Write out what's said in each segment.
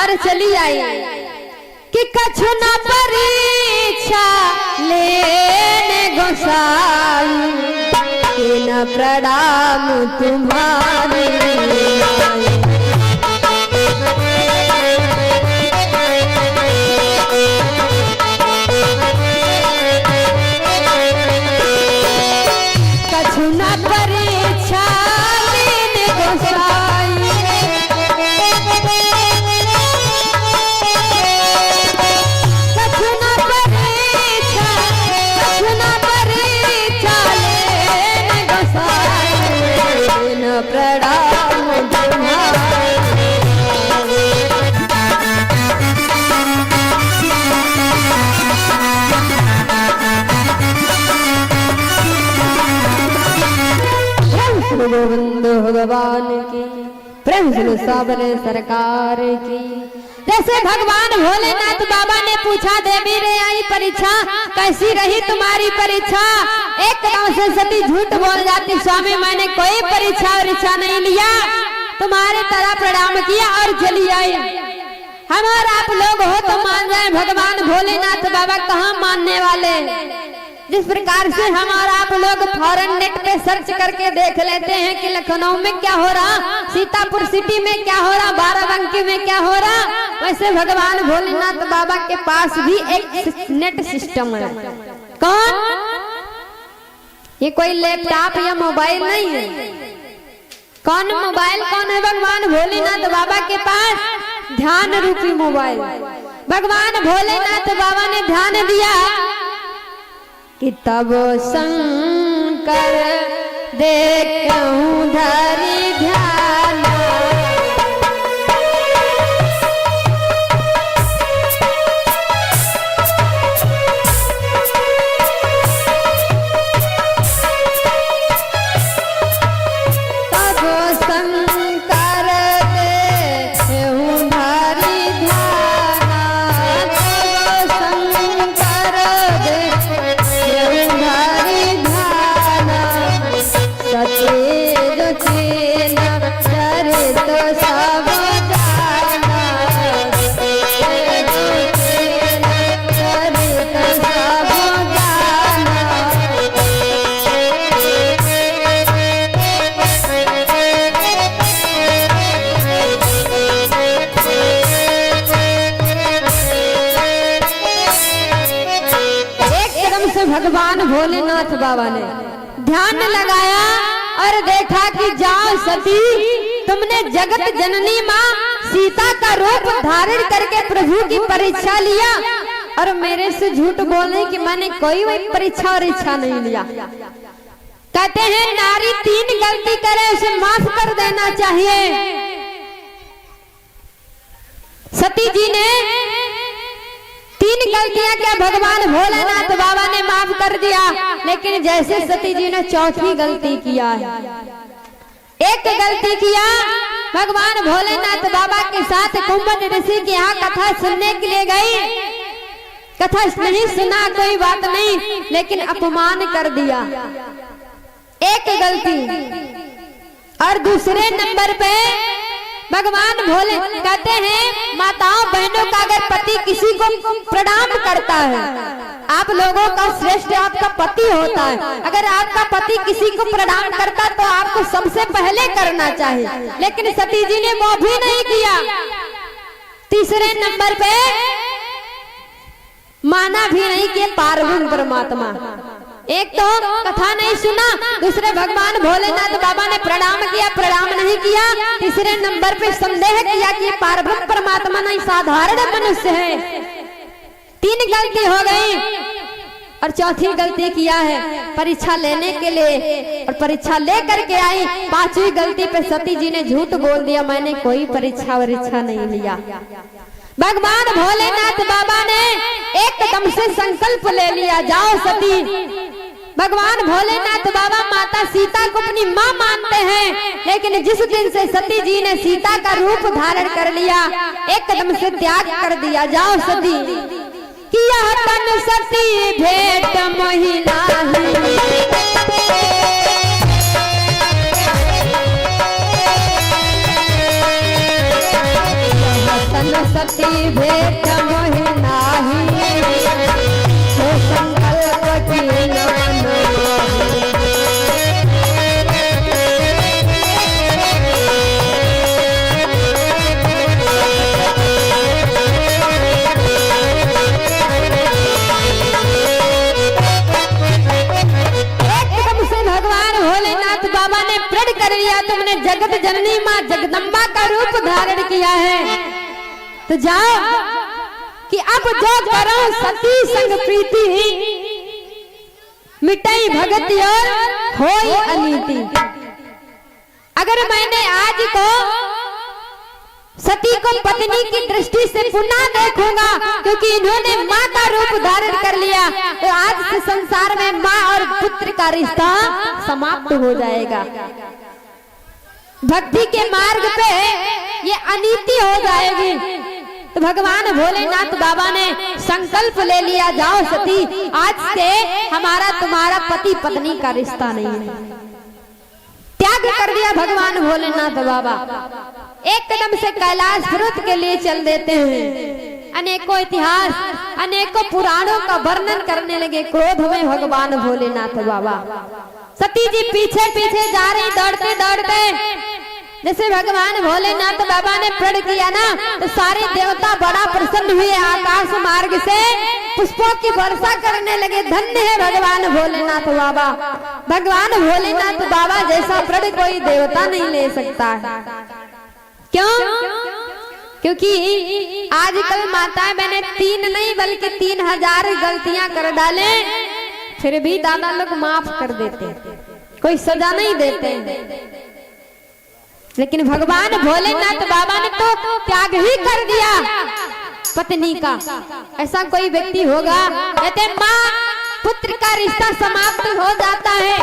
और चली आई कि कछु न परीक्षा लेने गोसाई कि न प्रणाम तुम्हारे कछु न परीक्षा लेने गोसाई कछु न परीक्षा लेने गोसाई न प्रणाम तुम्हारे गोविंद भगवान की प्रेम सुनो सावरे सरकार की। जैसे भगवान भोलेनाथ बाबा ने पूछा देवी रे आई परीक्षा कैसी रही तुम्हारी परीक्षा। एकदम से सती झूठ बोल जाती स्वामी मैंने कोई परीक्षा नहीं लिया तुम्हारे तरह प्रणाम किया और चली आई। हम और आप लोग हो तो मान जाए भगवान भोलेनाथ बाबा कहाँ मानने वाले। जिस प्रकार से हम और आप लोग फॉरेन नेट पे सर्च करके देख लेते हैं कि लखनऊ में क्या हो रहा, सीतापुर सिटी में क्या हो रहा, बाराबंकी में क्या हो रहा, वैसे भगवान भोलेनाथ बाबा के पास भी एक नेट सिस्टम है। कौन? ये कोई लैपटॉप या मोबाइल नहीं है। कौन मोबाइल कौन है? भगवान भोलेनाथ बाबा के पास ध्यान रूपी मोबाइल। भगवान भोलेनाथ बाबा ने ध्यान दिया कि तब शंकर देखूं धरि ध्यान तब शंकर देखूं धरि ध्यान तब शंकर भगवान भोलेनाथ बाबा ने ध्यान लगाया और देखा कि जाओ सती तुमने जगत जननी माँ सीता का रूप धारण करके प्रभु की परीक्षा लिया और मेरे से झूठ बोलने कि मैंने कोई वही परीक्षा और इच्छा नहीं लिया। कहते हैं नारी 3 गलती करे उसे माफ कर देना चाहिए। सती जी ने 3 गलतियां क्या भगवान भोलेनाथ बाबा ने माफ कर दिया, लेकिन जैसे सती जी ने 4थी गलती किया है। एक गलती किया भगवान भोलेनाथ बाबा के साथ कुंभन ऋषि के यहाँ कथा सुनने के लिए गई। कथा नहीं सुना कोई बात नहीं, लेकिन अपमान कर दिया, एक गलती। और दूसरे नंबर पे भगवान भोले कहते हैं माताओं बहनों का अगर पति किसी को प्रणाम करता है, आप लोगों का श्रेष्ठ आपका पति होता है, अगर आपका पति किसी को प्रणाम करता तो आपको सबसे पहले करना चाहिए, लेकिन सती जी ने वो भी नहीं किया। तीसरे नंबर पे माना भी नहीं कि पार्वती परमात्मा। एक तो कथा नहीं सुना, दूसरे भगवान भोलेनाथ बाबा ने प्रणाम किया, प्रणाम नहीं किया, तीसरे नंबर पे संदेह किया कि पार्वती परमात्मा नहीं साधारण मनुष्य है। 3 गलती हो गई और 4थी गलती किया है परीक्षा लेने के लिए, और परीक्षा लेकर के आई। 5वीं गलती पे सती जी ने झूठ बोल दिया, मैंने कोई परीक्षा नहीं लिया। भगवान भोलेनाथ बाबा ने एकदम से संकल्प ले लिया, जाओ सती। भगवान भोलेनाथ बाबा माता सीता को अपनी माँ मानते हैं, लेकिन जिस दिन से सती जी ने सीता का रूप धारण कर लिया, एकदम से त्याग कर दिया, जाओ सती। कि यह तन सती भेंट महिला तन सती भेट मोहि नाही, हो संकल्प कीन्हो नाही। कर लिया तुमने जगत जननी माँ जगदम्बा का रूप धारण किया है, तो जाओ कि अब जो करो सती संग प्रीति, मिटाई भगति और होई अनीति। अगर मैंने आज को सती को पत्नी की दृष्टि से पुनः देखूंगा, क्योंकि इन्होंने माँ का रूप धारण कर लिया, तो आज से संसार में माँ और पुत्र का रिश्ता समाप्त हो जाएगा। भक्ति के मार्ग पे ये अनीति हो जाएगी। तो भगवान भोलेनाथ बाबा ने संकल्प ले लिया, जाओ सती आज से हमारा तुम्हारा पति पत्नी का रिश्ता नहीं है। त्याग कर दिया भगवान भोलेनाथ बाबा, एक कदम से कैलाश पर्वत के लिए चल देते हैं। अनेकों इतिहास अनेकों पुराणों का वर्णन करने लगे क्रोध में भगवान भोलेनाथ बाबा। सती जी पीछे पीछे जा रही दौड़ते दौड़ते, जैसे भगवान भोलेनाथ बाबा ने प्रण किया ना, तो सारे देवता बड़ा प्रसन्न हुए, आकाश मार्ग से पुष्पों की वर्षा करने लगे। धन्य है भगवान भोलेनाथ बाबा। भगवान भोलेनाथ बाबा जैसा प्रण कोई देवता नहीं ले सकता है। क्यों? क्योंकि आजकल माताएं बहने 3 नहीं बल्कि 3000 गलतियां कर डाले, फिर भी दादा लोग माफ कर देते, कोई सजा नहीं देते। लेकिन भगवान भोलेनाथ बाबा ने तो त्याग ही कर दिया पत्नी का। ऐसा कोई व्यक्ति होगा, कहते माँ पुत्र का रिश्ता समाप्त हो जाता है।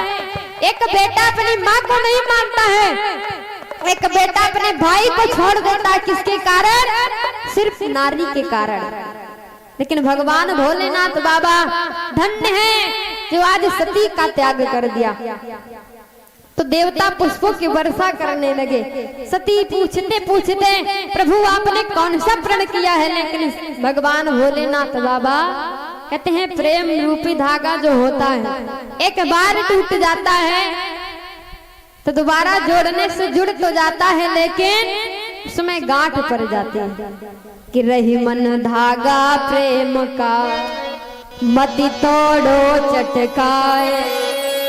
एक बेटा अपनी माँ को नहीं मानता है, एक बेटा अपने भाई को छोड़ देता है, किसके कारण? सिर्फ नारी के कारण। लेकिन भगवान भोलेनाथ बाबा धन्य है जो आज सती का त्याग कर दिया। तो देवता पुष्पों की वर्षा करने लगे। सती पूछते पूछते प्रभु आपने कौन सा प्रण किया है? लेकिन भगवान भोलेनाथ बाबा कहते हैं प्रेम रूपी धागा जो होता है एक बार टूट जाता है तो दोबारा जोड़ने से जुड़ तो जाता है, लेकिन उसमें गांठ पड़ जाती है कि रही मन धागा प्रेम का, मति तोड़ो चटकाए,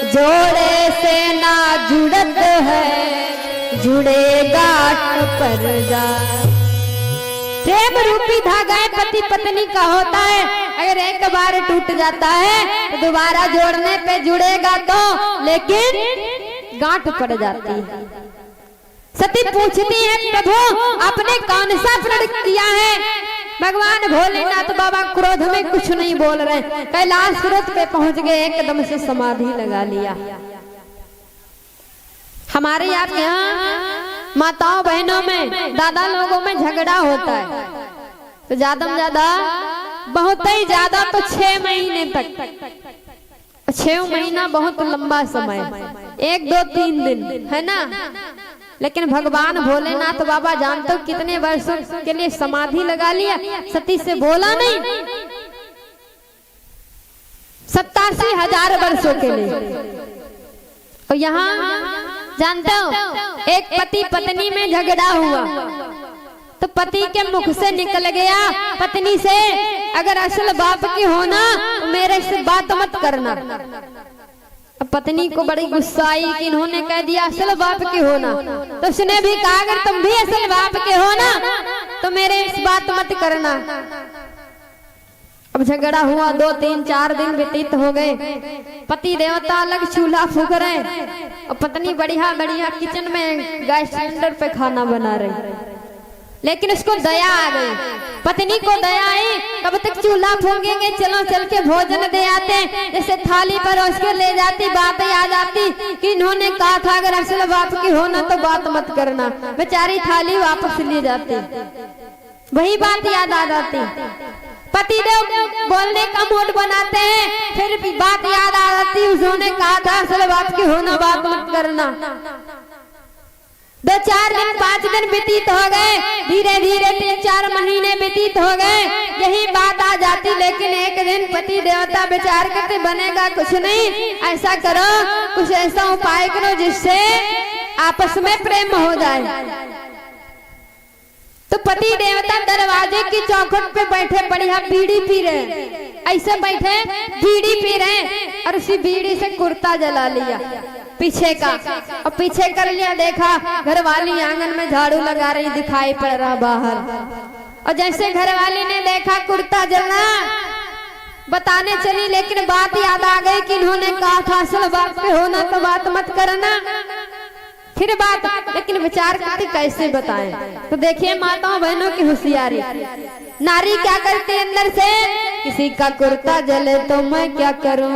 जोड़े से ना जुड़त है, जुड़े गांठ पर जा। प्रेम रूपी धागा पति पत्नी का होता है, अगर एक बार टूट जाता है तो दोबारा जोड़ने पे जुड़ेगा तो, लेकिन गांठ पड़ जाती है। सती पूछती है प्रभु आपने कौन सा प्रण किया है? भगवान भोलेनाथ बाबा क्रोध में कुछ नहीं बोल रहे, कैलाश पर्वत पे पहुंच गए, एकदम से समाधि लगा लिया। हमारे यहाँ माताओं बहनों में दादा लोगों में झगड़ा होता है, तो ज्यादा में ज्यादा बहुत ही ज्यादा तो 6 महीने तक। 6 महीना बहुत लंबा समय, 1 2 3 दिन है ना। लेकिन भगवान भोलेनाथ बाबा जानते हो कितने वर्षों के लिए समाधि लगा लिया। सती से बोला नहीं, 87,000 वर्षों के लिए। और यहाँ जानते हो एक पति पत्नी में झगड़ा हुआ तो पति के मुख से निकल गया पत्नी से, अगर असल बाप की होना तो मेरे से बात मत करना। अब पत्नी को बड़ी गुस्सा आई कि इन्होंने कह दिया असल बाप के होना, तो उसने भी कहा अगर तुम भी असल बाप के हो ना तो मेरे इस बात मत करना। अब झगड़ा हुआ, 2 3 4 दिन व्यतीत हो गए। पति देवता अलग चूल्हा फूंक रहे और पत्नी बढ़िया बढ़िया किचन में गैस सिलेंडर पे खाना बना रही। लेकिन उसको दया आ गई, पत्नी को दया आई, कब तक चूल्हा फूंकेंगे, चलो चल के भोजन दे आते। जैसे थाली पर उसके ले जाती, बात आ जाती कि इन्होंने कहा था अगर असल बाप की होना तो बात मत करना। बेचारी थाली वापस ले जाती, वही बात याद आ जाती। पति देव बोलने का मूड बनाते हैं, फिर भी बात याद आ जाती उन्होंने कहा था असल बाप की होना बात मत करना। 2 4 दिन 5 दिन व्यतीत हो गए, धीरे धीरे 3 4 महीने व्यतीत हो गए, यही बात आ जाती। लेकिन एक दिन पति देवता विचार करते बनेगा कुछ नहीं, ऐसा करो कुछ ऐसा उपाय करो जिससे आपस में प्रेम हो जाए। तो पति देवता दरवाजे की चौखट पे बैठे बढ़िया बीड़ी पी रहे, ऐसे बैठे बीड़ी पी रहे और उसी बीड़ी से कुर्ता जला लिया पीछे का, और पीछे कर लिया। देखा घरवाली आंगन में झाड़ू लगा रही, दिखाई पड़ रहा बाहर। और जैसे घरवाली ने देखा कुर्ता जलना, बताने चली, लेकिन बात याद आ गई कि इन्होंने कहा था असल बात पे होना तो बात मत करना। फिर बात, लेकिन विचार करती कैसे बताएं। तो देखिए माताओं बहनों की होशियारी, नारी क्या करती है अंदर से, किसी का कुर्ता जले तो मैं क्या करूं,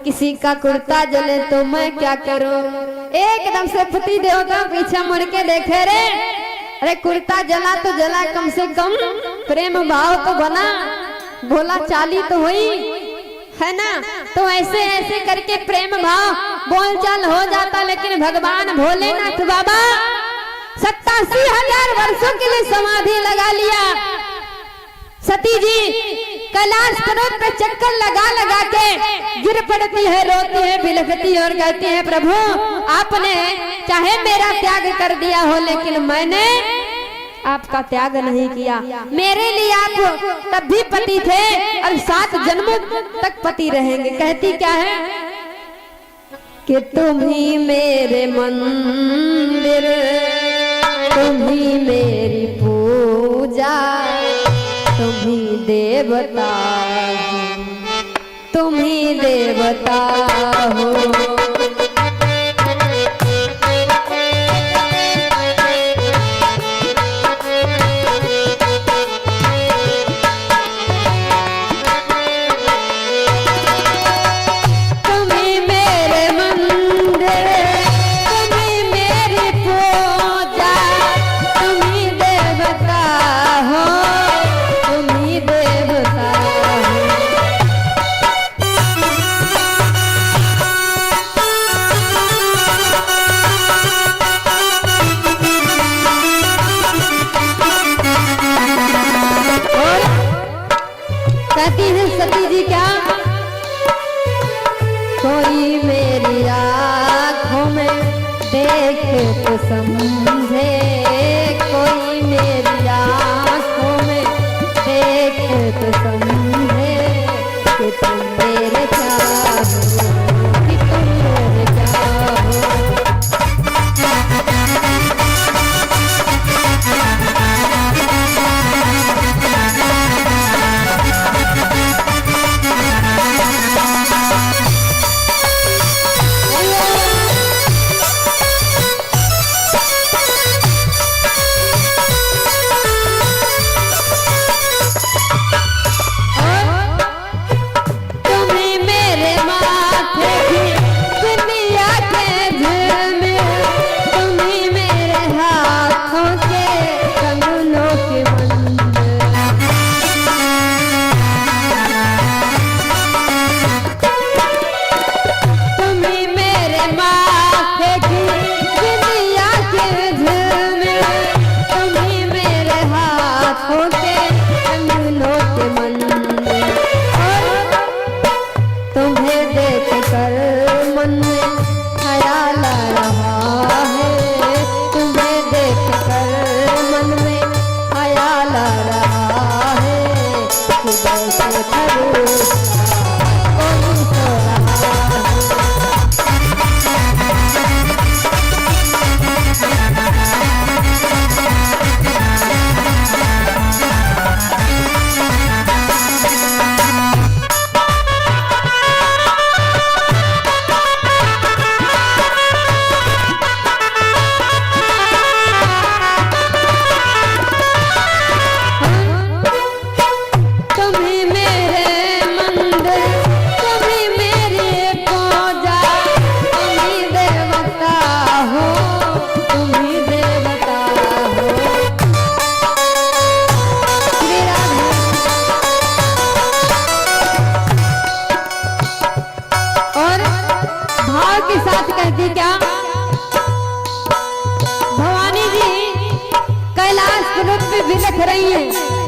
किसी का कुर्ता जले तो मैं क्या करूं। एकदम से पति देवता पीछे मुड़ के देखे रे, अरे कुर्ता जला तो जला, कम से कम प्रेम भाव तो बना, बोला चाली तो हुई है ना। तो ऐसे ऐसे करके प्रेम भाव बोलचाल हो जाता। लेकिन भगवान भोलेनाथ बाबा 87,000 वर्षों के लिए समाधि लगा लिया। सती जी कैलाश पर्वत पे चक्कर लगा लगा के गिर पड़ती है, रोती है, बिलखती और कहती है प्रभु आपने चाहे मेरा त्याग कर दिया हो, लेकिन मैंने आपका त्याग नहीं किया। मेरे लिए आप तब भी पति थे और 7 जन्मों तक पति रहेंगे। कहती क्या है कि तुम ही मेरे मंदिर, तुम ही मेरी पूजा, तुम ही देवता हो, तुम ही देवता हो। कहती है सती जी क्या, कोई मेरी आँखों में देख तो समझे, कोई मेरी आँखों में देख तो समझे कि तुम मेरे चाहो, कि तुम मेरे चाहो।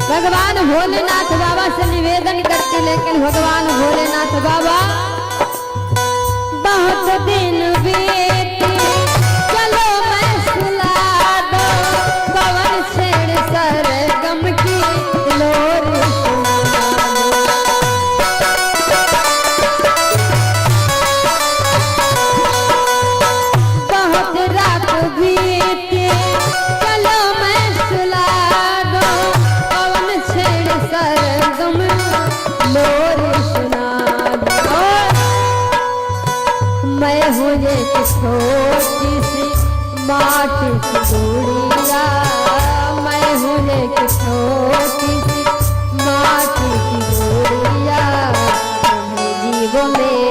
भगवान भोलेनाथ बाबा से निवेदन करती, लेकिन भगवान भोलेनाथ बाबा बहुत दिन बीते चलो मैं सुला दो, पवन छेड़ सरगम की लोर छोटी सी माटी की गुड़िया, मैं हूँ एक छोटी सी माटी की गुड़िया, तुम्हें जीवो मेरे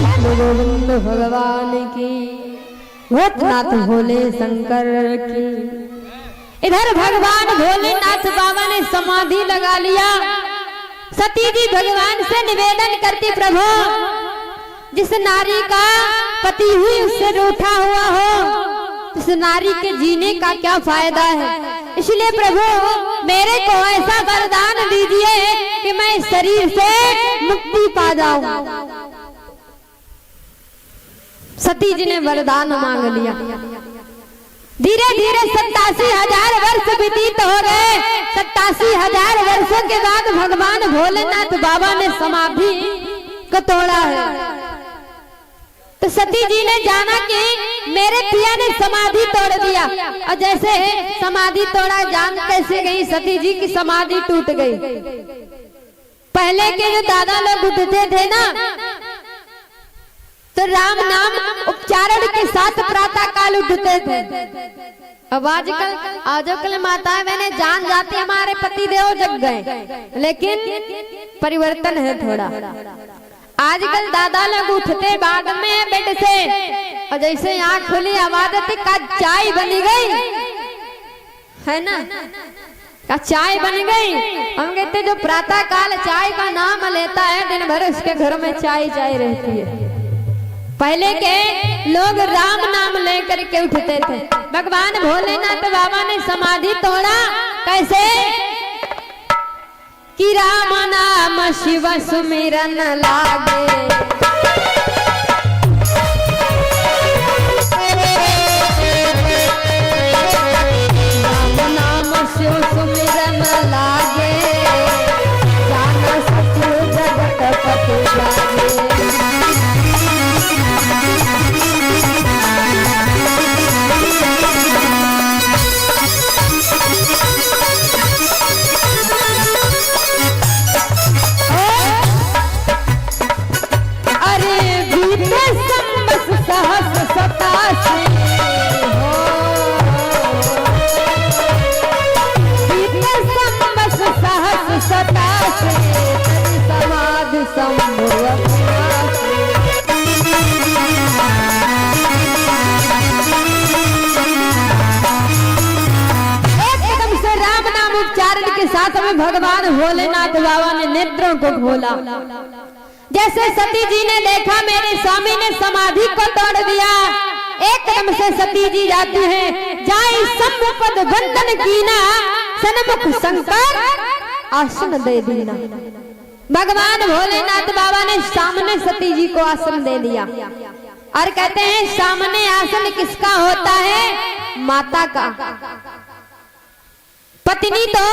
तुम्हें गोविंद भगवान की, भूतनाथ भोले शंकर की। इधर भगवान भोलेनाथ बाबा ने समाधि लगा लिया। सती जी भगवान से निवेदन करती, प्रभु जिस नारी का पति हुई उससे रूठा हुआ हो, उस नारी के जीने का क्या फायदा है, इसलिए प्रभु मेरे को ऐसा वरदान दीजिए कि मैं इस शरीर से मुक्ति पा जाऊं। सती जी ने वरदान मांग लिया। धीरे धीरे 87,000 वर्ष व्यतीत हो गए। 87,000 वर्षों के बाद भगवान भोलेनाथ बाबा ने समाधि को तोड़ा है। तो सती जी ने जाना कि मेरे पिया ने समाधि तोड़ दिया, और जैसे समाधि तोड़ा जान कैसे गई सती जी की समाधि टूट गई। पहले के जो दादा लोग उठते थे ना, तो राम नाम उच्चारण के साथ प्रातः काल उठते थे। अब आजकल माताएं बहनें जान जाती हमारे पति देव जग गए, लेकिन परिवर्तन है थोड़ा। आजकल दादा लोग उठते बाद में बेड से, और जैसे आँख खुली आवाज आती का चाय बनी गई है ना, का चाय बन गई। हम कहते जो प्रातः काल चाय का नाम लेता है दिन भर उसके घर में चाय चाय रहती है। पहले के लोग राम नाम लेकर के उठते थे। भगवान भोलेनाथ बाबा ने समाधि तोड़ा कैसे कि राम नाम शिव सुमिरन लागे, राम नाम शिव सुमिरन लागे, जाना सचु जगत पति जागे। भगवान भोलेनाथ बाबा ने नेत्रों को खोला। जैसे सती जी ने देखा मेरे स्वामी ने समाधि को तोड़ दिया, एकदम से सती जी जाती है, जाई सम्मुपद बंधन कीना, सन्मुख शंकर आसन दे दीना। भगवान भोलेनाथ बाबा ने सामने सती जी को आसन दे दिया, और कहते हैं सामने आसन किसका होता है? माता का। पत्नी तो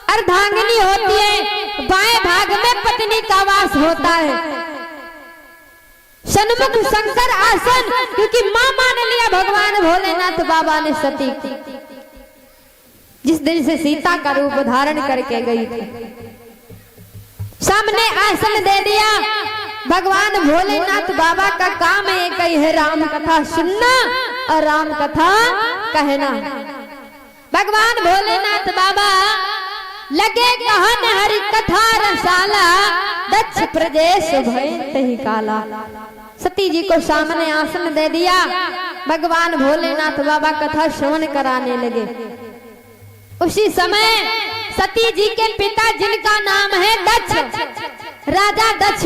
अर्धांगिनी होती है, बाएं भाग में पत्नी का वास होता है। सन्मुख शंकर आसन, क्योंकि मां मान लिया भगवान भोलेनाथ बाबा ने सती की, जिस दिन से सीता का रूप धारण करके गई थी। सामने आसन दे दिया। भगवान भोलेनाथ बाबा का काम एक ही है, राम कथा सुनना और राम कथा कहना। भगवान भोलेनाथ बाबा लगे कहन हरि कथा रसाला, दक्ष प्रदेश भय तही काला। सती जी को सामने आसन दे दिया, भगवान भोलेनाथ बाबा कथा श्रवण कराने लगे। उसी समय सती जी के पिता जिनका नाम है दक्ष, राजा दक्ष,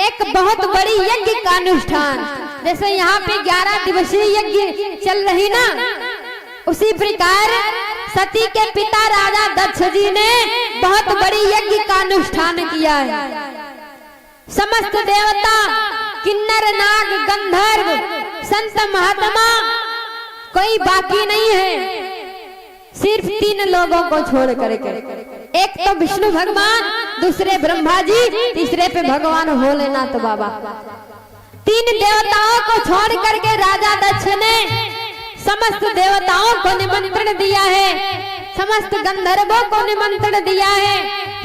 एक बहुत बड़ी यज्ञ का अनुष्ठान, जैसे यहाँ पे 11 दिवसीय यज्ञ चल रही ना, उसी प्रकार सती के पिता राजा दक्ष जी ने बहुत बड़ी यज्ञ का अनुष्ठान किया है। समस्त देवता, किन्नर, नाग, गंधर्व, संत महात्मा कोई बाकी नहीं है, सिर्फ 3 लोगों को छोड़ करके। एक तो विष्णु भगवान, दूसरे ब्रह्मा जी, तीसरे पे भगवान भोलेनाथ बाबा। 3 देवताओं को छोड़ करके राजा दक्ष ने समस्त देवताओं को निमंत्रण दिया है, समस्त गंधर्वों को निमंत्रण दिया है,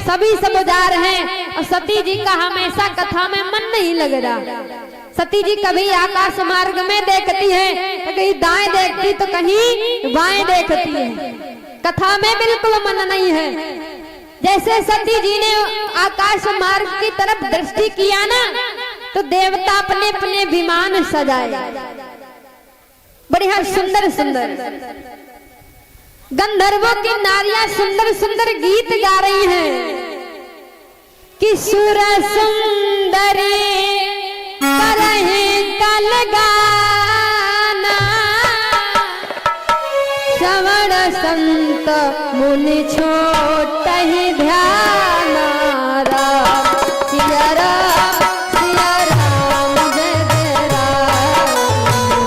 सभी सब जा रहे हैं। और सती जी का हमेशा कथा में मन नहीं लग रहा। सती जी कभी आकाश मार्ग में देखती है, तो कहीं दाएं देखती तो कहीं बाएं देखती है, कथा में बिल्कुल मन नहीं है। जैसे सती जी ने आकाश मार्ग की तरफ दृष्टि किया ना, तो देवता अपने अपने विमान सजाए, बढ़िया सुंदर सुंदर। गंधर्वों की नारियां सुंदर सुंदर गीत गा रही हैं कि सुर सुंदरी करहे कल गाना, श्रवण संत मुनि छोट ही ध्यान, राम सिया राम सिया राम जय जय राम,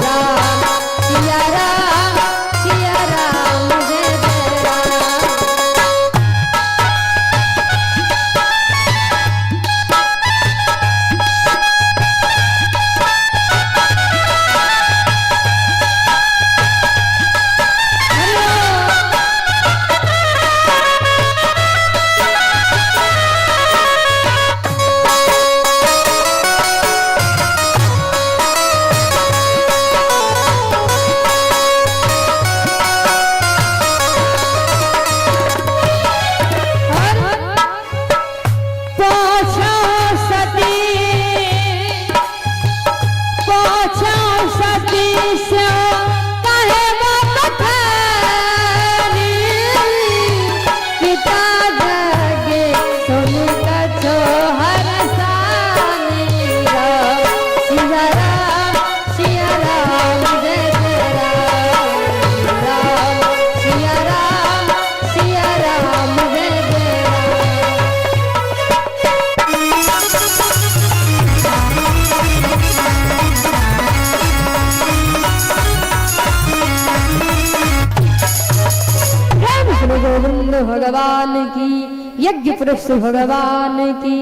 राम सिया राम सिया राम जय जय राम। भगवान की, यज्ञ पुरुष भगवान की।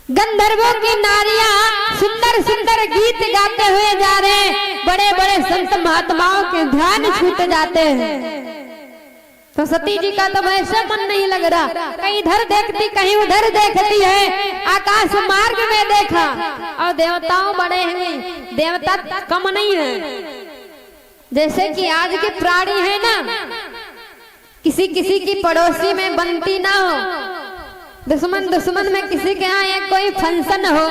गंधर्वों की नारियां सुंदर सुंदर गीत गाते हुए जा रहे हैं, बड़े बड़े संत महात्माओं के ध्यान छूट जाते हैं। तो सती जी का तो वैसे मन नहीं लग रहा, कहीं इधर देखती कहीं उधर देखती है। आकाश मार्ग में देखा, और देवताओं बड़े हैं, देवता कम नहीं है। जैसे कि आज के प्राणी है ना, किसी किसी की पड़ोसी में बनती ना हो, दुश्मन दुश्मन में किसी के यहाँ एक कोई फंक्शन हो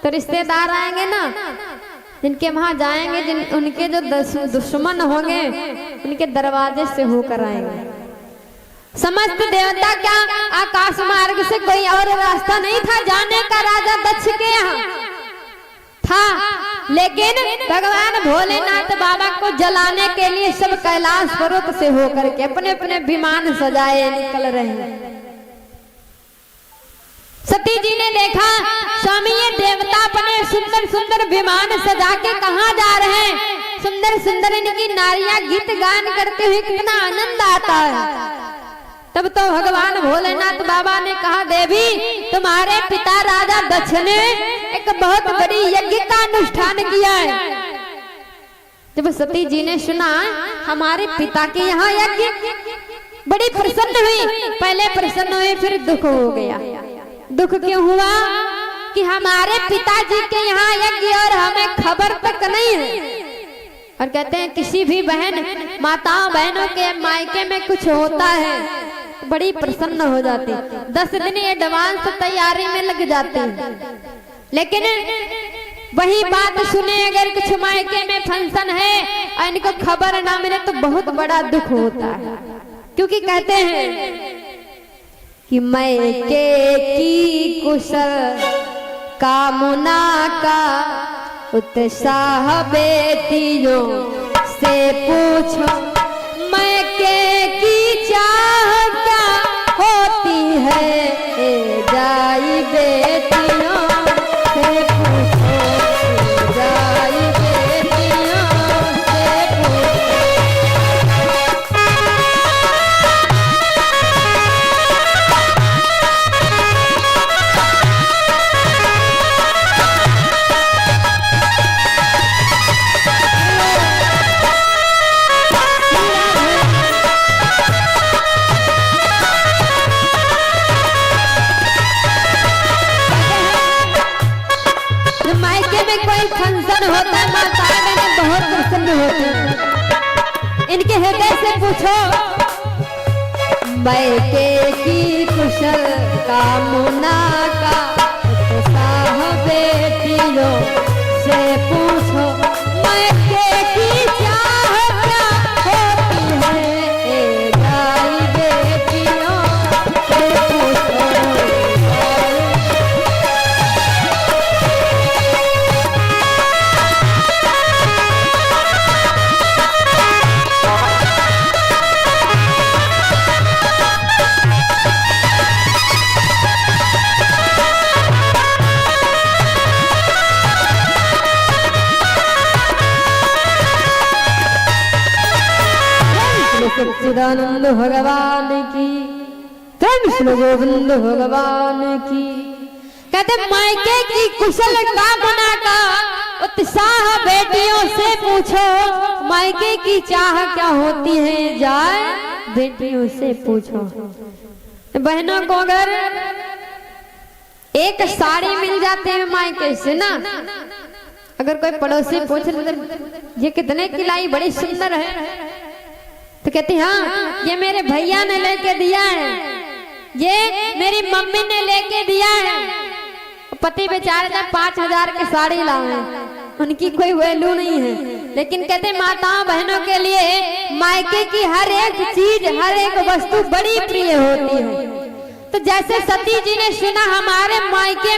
तो रिश्तेदार आएंगे ना, जिनके वहां जाएंगे, जिन उनके जो दुश्मन होंगे उनके दरवाजे से होकर आएंगे। समस्त देवता क्या आकाश मार्ग से कोई और रास्ता नहीं था जाने का राजा दक्ष के यहाँ था, लेकिन भगवान भोलेनाथ बाबा को जलाने के लिए सब कैलाश पर्वत से होकर के अपने अपने विमान सजाए निकल रहे हैं। सती जी ने देखा स्वामी ये देवता अपने सुंदर सुंदर विमान सजा के कहाँ जा रहे हैं, सुंदर सुंदर इनकी नारियां गीत गान करते हुए कितना आनंद आता है। तब तो भगवान भोलेनाथ बाबा ने कहा, देवी तुम्हारे पिता राजा दक्ष ने एक बहुत बड़ी यज्ञ का अनुष्ठान किया है। जब सती जी ने सुना हमारे पिता के यहाँ यज्ञ, बड़ी प्रसन्न हुई। पहले प्रसन्न हुई, फिर दुख हो गया। दुख क्यों हुआ कि हमारे पिताजी के यहाँ यज्ञ और हमें खबर तक नहीं है। और कहते हैं किसी भी बहन माताओं बहनों के मायके में कुछ होता है बड़ी प्रसन्न हो जाती, 10 दिन एडवांस तैयारी में लग जाती। लेकिन वही बात सुने अगर कुछ मायके में फंक्शन है और इनको खबर ना मिले तो बहुत बड़ा दुख होता है। क्योंकि कहते हैं कि मायके की कुशल कामना का उत्साह बेटियों से पूछो, मायके की चाह क्या होती है जाई बेटियों से पूछो, जाई बेटियों से पूछो। कोई फंक्शन होता है माताएं बहनें बहुत प्रसन्न होती हैं। इनके हृदय से पूछो, मायके की कुशल कामना का उत्साह बेटियों से पूछो, मायके की चाह क्या होती है जाई बेटियों से पूछो। सच्चिदानंद भगवान की, कृष्ण गोविंद भगवान की। कहते मायके की कुशल कामना का उत्साह बेटियों से पूछो, मायके की चाह क्या होती है जाए बेटियों से पूछो। बहनों को अगर एक साड़ी मिल जाती है मायके से ना, अगर कोई पड़ोसी पूछ ले ये कितने की लाई, बड़ी सुंदर है, तो कहती हाँ ये मेरे भैया ने लेके दिया है, ये मेरी मम्मी ने लेके दिया है। पति बेचारे जब 5000 की साड़ी लाए, उनकी कोई वैल्यू नहीं है। लेकिन कहते माताओं बहनों के लिए मायके की हर एक चीज हर एक वस्तु बड़ी प्रिय होती है। तो जैसे सती जी ने सुना हमारे मायके